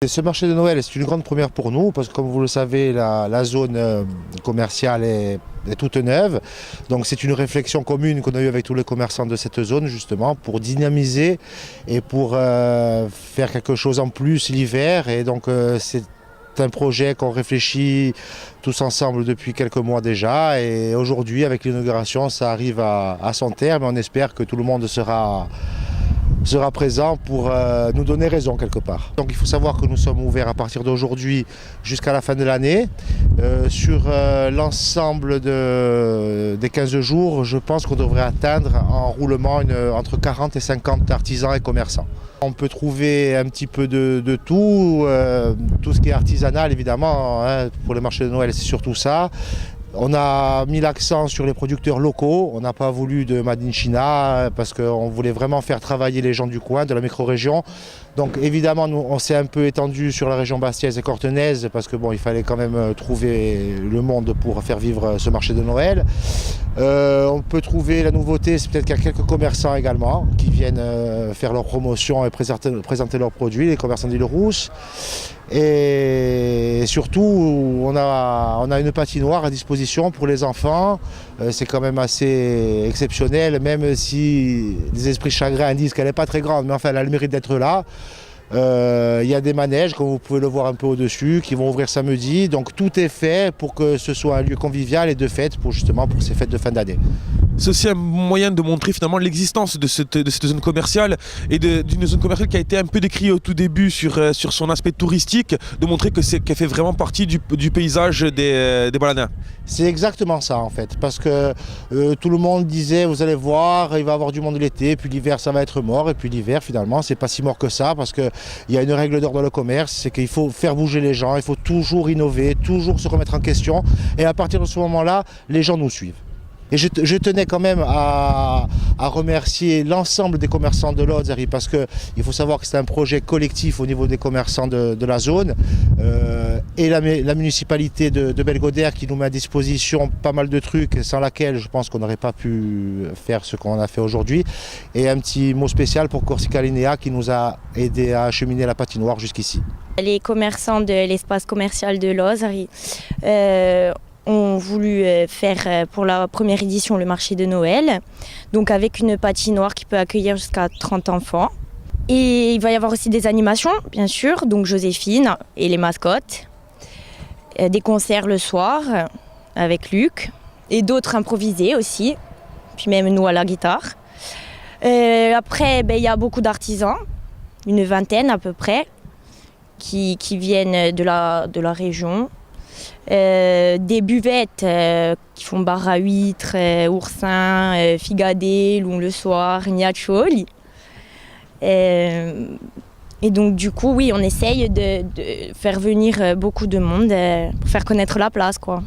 Ce marché de Noël, c'est une grande première pour nous parce que comme vous le savez, la zone commerciale est toute neuve. Donc c'est une réflexion commune qu'on a eue avec tous les commerçants de cette zone justement pour dynamiser et pour faire quelque chose en plus l'hiver. Et donc c'est un projet qu'on réfléchit tous ensemble depuis quelques mois déjà. Et aujourd'hui, avec l'inauguration, ça arrive à son terme. On espère que tout le monde sera présent pour nous donner raison quelque part. Donc il faut savoir que nous sommes ouverts à partir d'aujourd'hui jusqu'à la fin de l'année. Sur l'ensemble des 15 jours, je pense qu'on devrait atteindre en roulement entre 40 et 50 artisans et commerçants. On peut trouver un petit peu de tout ce qui est artisanal évidemment, hein, pour les marchés de Noël c'est surtout ça. On a mis l'accent sur les producteurs locaux, on n'a pas voulu de Made in China parce qu'on voulait vraiment faire travailler les gens du coin, de la micro-région. Donc évidemment, nous, on s'est un peu étendu sur la région bastiaise et cortenaise parce que bon, il fallait quand même trouver le monde pour faire vivre ce marché de Noël. On peut trouver la nouveauté, c'est peut-être qu'il y a quelques commerçants également qui viennent faire leur promotion et présenter leurs produits, les commerçants d'Île-Rousse. Et surtout, on a une patinoire à disposition pour les enfants. C'est quand même assez exceptionnel, même si les esprits chagrins disent qu'elle n'est pas très grande, mais enfin elle a le mérite d'être là. Il y a des manèges, comme vous pouvez le voir un peu au-dessus, qui vont ouvrir samedi. Donc tout est fait pour que ce soit un lieu convivial et de fête pour ces fêtes de fin d'année. C'est aussi un moyen de montrer finalement l'existence de cette zone commerciale et d'une zone commerciale qui a été un peu décriée au tout début sur son aspect touristique, de montrer qu'elle fait vraiment partie du paysage des baladins. C'est exactement ça en fait, parce que tout le monde disait vous allez voir, il va y avoir du monde l'été, puis l'hiver ça va être mort, et puis l'hiver finalement c'est pas si mort que ça, parce qu'il y a une règle d'or dans le commerce, c'est qu'il faut faire bouger les gens, il faut toujours innover, toujours se remettre en question, et à partir de ce moment-là, les gens nous suivent. Et je tenais quand même à remercier l'ensemble des commerçants de Lozère parce qu'il faut savoir que c'est un projet collectif au niveau des commerçants de la zone et la municipalité de Belgodère qui nous met à disposition pas mal de trucs sans laquelle je pense qu'on n'aurait pas pu faire ce qu'on a fait aujourd'hui. Et un petit mot spécial pour Corsica Linea qui nous a aidé à acheminer la patinoire jusqu'ici. Les commerçants de l'espace commercial de Lozère ont voulu faire pour la première édition le marché de Noël, donc avec une patinoire qui peut accueillir jusqu'à 30 enfants. Et il va y avoir aussi des animations, bien sûr, donc Joséphine et les mascottes, des concerts le soir avec Luc, et d'autres improvisés aussi, puis même nous à la guitare. Après, il y a beaucoup d'artisans, une vingtaine à peu près, qui viennent de la région. Des buvettes qui font bar à huîtres, oursins, figadé, long le soir, gnaccioli. Et donc du coup, oui, on essaye de faire venir beaucoup de monde pour faire connaître la place, quoi.